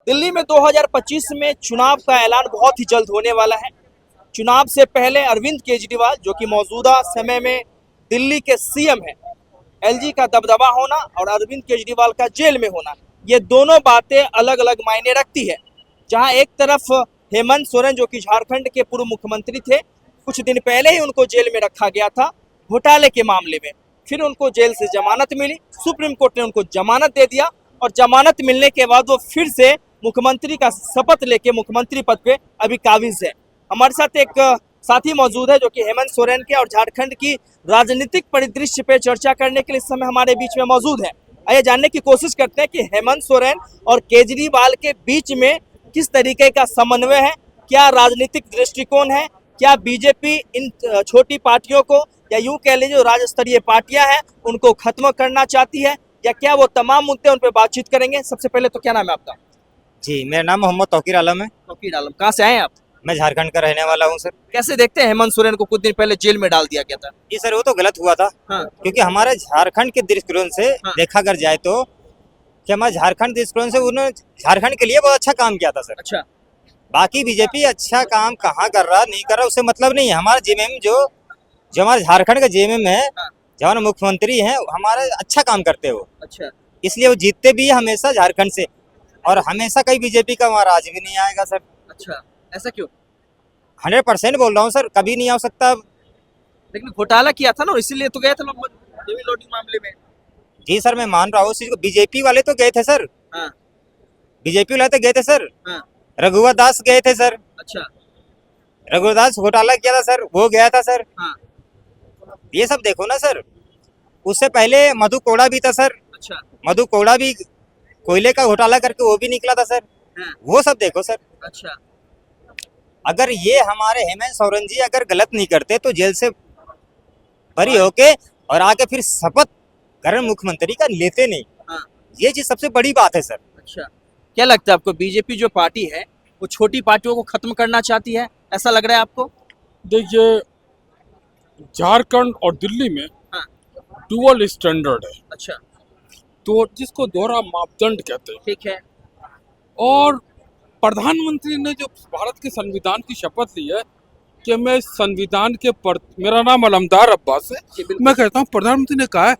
दिल्ली में 2025 में चुनाव का ऐलान बहुत ही जल्द होने वाला है। चुनाव से पहले अरविंद केजरीवाल, जो कि मौजूदा समय में दिल्ली के सीएम हैं, एलजी का दबदबा होना और अरविंद केजरीवाल का जेल में होना, ये दोनों बातें अलग अलग मायने रखती है। जहां एक तरफ हेमंत सोरेन, जो कि झारखंड के पूर्व मुख्यमंत्री थे, कुछ दिन पहले ही उनको जेल में रखा गया था घोटाले के मामले में। फिर उनको जेल से जमानत मिली, सुप्रीम कोर्ट ने उनको जमानत दे दिया और जमानत मिलने के बाद वो फिर से मुख्यमंत्री का शपथ लेके मुख्यमंत्री पद पे अभी काबिज है। हमारे साथ एक साथी मौजूद है जो कि हेमंत सोरेन के और झारखंड की राजनीतिक परिदृश्य पे चर्चा करने के लिए इस समय हमारे बीच में मौजूद है। आइए जानने की कोशिश करते हैं कि हेमंत सोरेन और केजरीवाल के बीच में किस तरीके का समन्वय है, क्या राजनीतिक दृष्टिकोण है, क्या बीजेपी इन छोटी पार्टियों को या यूं कह लीजिए जो राज्य स्तरीय पार्टियां हैं उनको खत्म करना चाहती है, या क्या वो तमाम मुद्दे उन पर बातचीत करेंगे। सबसे पहले तो क्या नाम है आपका? जी, मेरा नाम मोहम्मद तौकीर आलम है। तौकीर आलम, कहाँ से आए हैं आप? मैं झारखंड का रहने वाला हूँ सर। कैसे देखते हैं हेमंत सोरेन को कुछ दिन पहले जेल में डाल दिया गया था? जी सर, वो तो गलत हुआ था। हाँ। क्योंकि हमारे झारखंड के दृष्टिकोण से देखा कर जाए तो कि हमारे झारखंड दृष्टिकोण से उन्होंने झारखंड के लिए बहुत अच्छा काम किया था सर। अच्छा। बाकी बीजेपी अच्छा काम कहाँ कर रहा नहीं कर रहा उससे मतलब नहीं है। हमारा जेएमएम जो हमारे झारखंड का जेएमएम है, जो हमारे मुख्यमंत्री हैं, हमारे अच्छा काम करते हो। अच्छा। इसलिए वो जीतते भी हमेशा झारखंड से, और हमेशा कहीं बीजेपी का वहाँ राज भी नहीं आएगा सर। अच्छा, ऐसा क्यों? 100% बोल रहा हूँ सर, कभी नहीं आ सकता। लेकिन घोटाला किया था ना, इसीलिए तो गए थे लोग जेबी लोडिंग मामले में। जी सर, मैं मान रहा हूँ उस चीज को। बीजेपी वाले तो गए थे सर। हाँ। बीजेपी वाले तो गए थे सर। हाँ। रघुवर दास गए थे सर। अच्छा। रघुवर दास घोटाला किया था सर, वो गया था सर। हाँ। ये सब देखो ना सर। उससे पहले मधु कोड़ा भी था सर। अच्छा। मधु कोड़ा भी कोयले का घोटाला करके वो भी निकला था सर। हाँ। वो सब देखो सर। अच्छा। अगर ये हमारे हेमंत सोरेन जी अगर गलत नहीं करते तो जेल से बरी होके और आके फिर शपथ ग्रहण मुख्यमंत्री का लेते नहीं। हाँ। ये चीज सबसे बड़ी बात है सर। अच्छा, क्या लगता है आपको, बीजेपी जो पार्टी है वो छोटी पार्टियों को खत्म करना चाहती है, ऐसा लग रहा है आपको? देखिए, झारखंड और दिल्ली में हाँ। डुअल स्टैंडर्ड है, अच्छा। तो जिसको दोहरा मापदंड कहते हैं। ठीक है। और प्रधानमंत्री ने जो भारत के संविधान की शपथ ली है कि मैं संविधान के मेरा नाम अलमदार अब्बास है, मैं कहता हूँ प्रधानमंत्री ने कहा है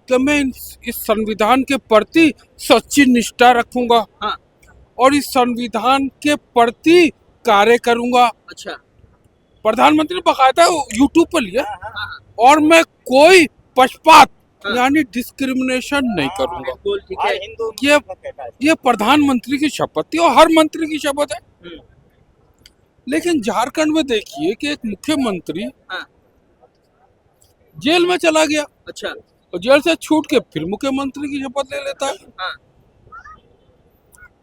कि मैं इस संविधान के प्रति सच्ची निष्ठा रखूंगा। हाँ। और इस संविधान के प्रति कार्य करूंगा। अच्छा। प्रधानमंत्री ने बकायदा यूट्यूब पर लिया, और मैं कोई पक्षपात यानी डिस्क्रिमिनेशन नहीं करूंगा। ठीक है। ये प्रधानमंत्री की शपथ थी और हर मंत्री की शपथ है। लेकिन झारखंड में देखिए कि एक मुख्यमंत्री जेल में चला गया। अच्छा। और जेल से छूट के फिर मुख्यमंत्री की शपथ ले लेता है। हाँ।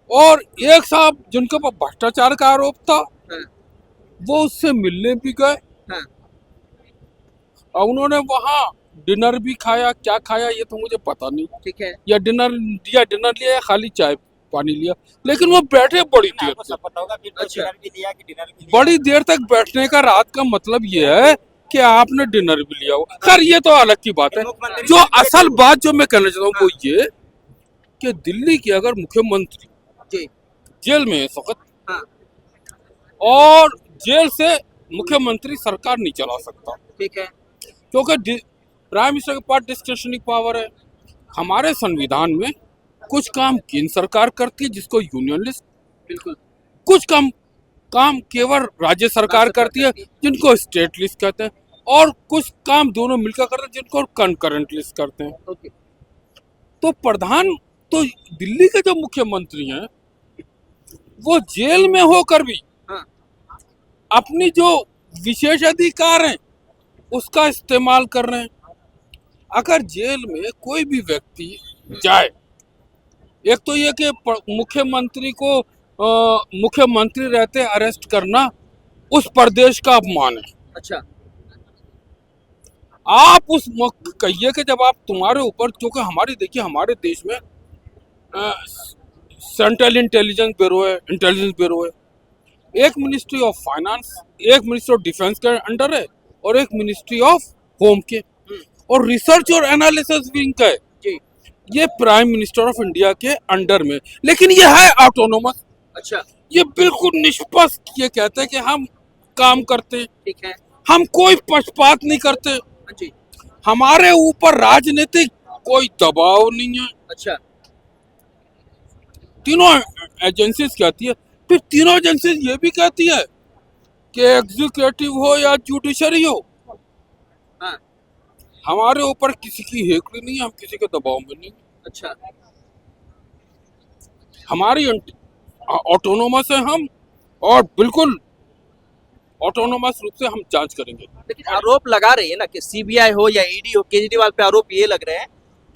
और एक साहब जिनके ऊपर भ्रष्टाचार का आरोप था, वो उससे मिलने भी गए। हाँ। और उन्होंने वहाँ डिनर भी खाया, क्या खाया ये तो मुझे पता नहीं। ठीक है। या डिनर लिया या खाली चाय पानी लिया, लेकिन वो बैठे बड़ी देर तक। अच्छा। बड़ी देर तक बैठने का रात का मतलब ये है कि आपने डिनर भी लिया हो। खैर ये तो अलग की बात है। जो असल बात जो मैं कहना चाहता हूँ वो ये कि दिल्ली के अगर मुख्यमंत्री जेल में है इस वक्त, और जेल से मुख्यमंत्री सरकार नहीं चला सकता। ठीक है। क्योंकि प्राइम मिनिस्टर के पास डिस्क्रिशनरी पावर है। हमारे संविधान में कुछ काम केंद्र सरकार करती है जिसको यूनियन लिस्ट, बिल्कुल, कुछ काम केवल राज्य सरकार करती है जिनको स्टेट लिस्ट कहते हैं, और कुछ काम दोनों मिलकर करते हैं जिनको कंकरेंट लिस्ट करते हैं। ओके। तो दिल्ली के जो मुख्यमंत्री हैं वो जेल में होकर भी अपनी जो विशेष अधिकार हैं उसका इस्तेमाल कर रहे हैं। अगर जेल में कोई भी व्यक्ति जाए, एक तो ये कि मुख्यमंत्री को मुख्यमंत्री रहते अरेस्ट करना उस प्रदेश का अपमान है। अच्छा। आप उस कहिए कि जब आप तुम्हारे ऊपर, क्योंकि देखिए हमारे देश में सेंट्रल इंटेलिजेंस ब्यूरो है, एक मिनिस्ट्री ऑफ फाइनेंस, एक मिनिस्ट्री ऑफ डिफेंस के अंडर है, और एक मिनिस्ट्री ऑफ होम के, और रिसर्च और एनालिसिस विंग का है। ये प्राइम मिनिस्टर ऑफ इंडिया के अंडर में, लेकिन ये है ऑटोनोमस। अच्छा, ये बिल्कुल निष्पक्ष ये कहते हैं कि हम काम करते हैं, ठीक है। हम कोई पक्षपात नहीं करते, हाँ जी। हमारे ऊपर राजनीतिक कोई दबाव नहीं है। अच्छा, तीनों एजेंसीज कहती है, फिर तीनों एजेंसीज ये भी कहती है कि एग्जीक्यूटिव हो या जुडिशरी हो, हाँ, हमारे ऊपर किसी की हेकड़ी नहीं है, हम किसी के दबाव में नहीं। अच्छा, हमारी ऑटोनोमस है हम, और बिल्कुल ऑटोनोमस रूप से हम जांच करेंगे। लेकिन आरोप लगा रही है ना कि सीबीआई हो या ईडी हो, केजरीवाल पे आरोप ये लग रहे हैं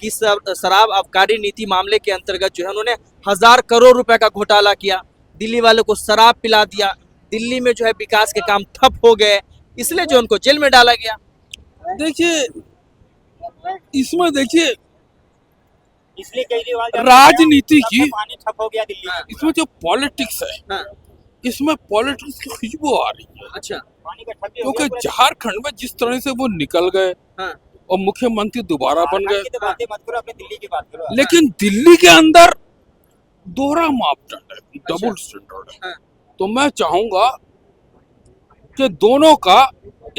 कि शराब आबकारी नीति मामले के अंतर्गत जो है उन्होंने 1000 करोड़ रुपए का घोटाला किया, दिल्ली वालों को शराब पिला दिया, दिल्ली में जो है विकास के काम ठप हो गए, इसलिए जो उनको जेल में डाला गया। देखिए, इसमें देखिए इसलिए केजरीवाल राजनीति की, पानी ठप हो गया दिल्ली में। इसमें जो पॉलिटिक्स है, हाँ, इसमें पॉलिटिक्स की खुशबू आ रही है, अच्छा, पानी का ठप ही हो क्योंकि गया झारखंड में जिस तरह से वो निकल गए हाँ, और मुख्यमंत्री दोबारा बन झारखंड गए, की तो बातें मत करो, अपने दिल्ली की बात करो। लेकिन दिल्ली के अंदर दोहरा मापदंड है, डबल स्टैंडर्ड है। हाँ, तो मैं चाहूंगा कि दोनों का,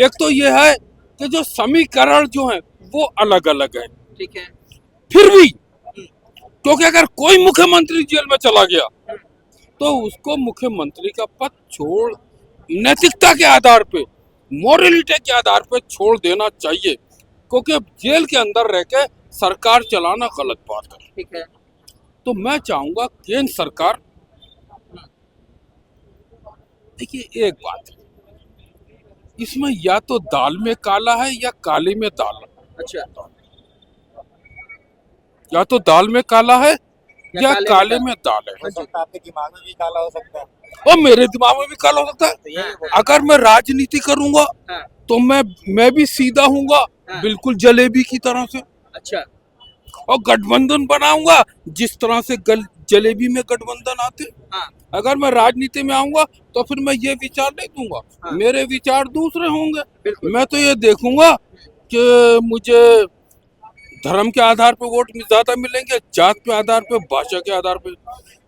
एक तो ये है कि जो समीकरण जो है वो अलग अलग है, ठीक है। फिर भी क्योंकि अगर कोई मुख्यमंत्री जेल में चला गया तो उसको मुख्यमंत्री का पद छोड़, नैतिकता के आधार पे, मोरलिटी के आधार पे छोड़ देना चाहिए, क्योंकि जेल के अंदर रह के सरकार चलाना गलत बात है। ठीक है। तो मैं चाहूंगा केंद्र सरकार, देखिए एक बात है, इसमें या तो दाल में काला है या काले में दाल है। अच्छा, या तो दाल में काला है या काले काले में में दाल है। हो सकता है आपके दिमाग में भी काला हो सकता है। और मेरे दिमाग में भी काला हो सकता है। तो यही बोल- अगर मैं राजनीति करूंगा हाँ, तो मैं भी सीधा हूँगा, हाँ। बिल्कुल जलेबी की तरह से, अच्छा, और गठबंधन बनाऊंगा जिस तरह से जलेबी में गठबंधन आते। हाँ, अगर मैं राजनीति में आऊंगा तो फिर मैं ये विचार नहीं दूंगा, हाँ। मेरे विचार दूसरे होंगे। बिल्कुल। मैं तो ये देखूंगा कि मुझे धर्म के आधार पर वोट ज्यादा मिलेंगे, जात के आधार पर, भाषा के आधार पर,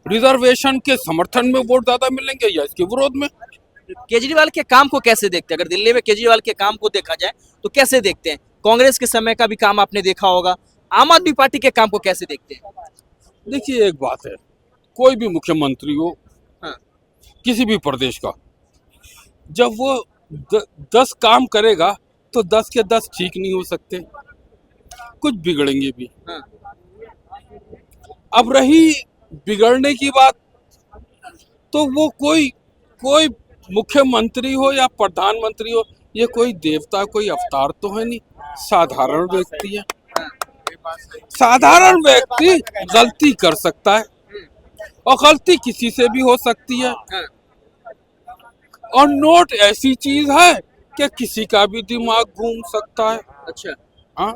रिजर्वेशन के समर्थन में वोट ज्यादा मिलेंगे या इसके विरोध में। केजरीवाल के काम को कैसे देखते हैं? अगर दिल्ली में केजरीवाल के काम को देखा जाए तो कैसे देखते हैं? कांग्रेस के समय का भी काम आपने देखा होगा, आम आदमी पार्टी के काम को कैसे देखते हैं? देखिए एक बात है, कोई भी मुख्यमंत्री हो हाँ, किसी भी प्रदेश का, जब वो 10 काम करेगा तो 10 के 10 ठीक नहीं हो सकते, कुछ बिगड़ेंगे भी। हाँ, अब रही बिगड़ने की बात, तो वो कोई मुख्यमंत्री हो या प्रधानमंत्री हो, ये कोई देवता, कोई अवतार तो है नहीं, साधारण व्यक्ति है। साधारण व्यक्ति गलती कर सकता है और गलती किसी से भी हो सकती है, हाँ, और नोट ऐसी चीज है कि किसी का भी दिमाग घूम सकता है। अच्छा, हाँ,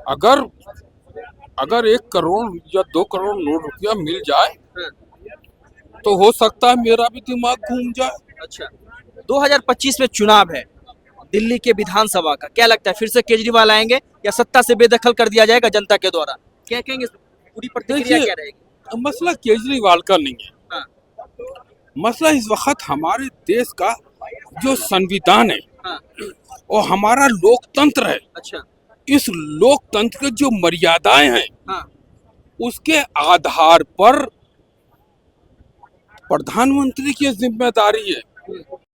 अगर 1 करोड़ या 2 करोड़ नोट रुपया मिल जाए हाँ, तो हो सकता है मेरा भी दिमाग घूम जाए। अच्छा। 2025 में चुनाव है दिल्ली के विधानसभा का, क्या लगता है फिर से केजरीवाल आएंगे या सत्ता से बेदखल कर दिया जाएगा जनता के द्वारा? क्या कहेंगे, पूरी प्रतिक्रिया देखिए, क्या रहेगी? मसला केजरीवाल का नहीं है, हाँ, मसला इस वक्त हमारे देश का जो संविधान है हाँ, और हमारा लोकतंत्र है, अच्छा, इस लोकतंत्र की जो मर्यादाएं हैं हाँ, उसके आधार पर प्रधानमंत्री की जिम्मेदारी है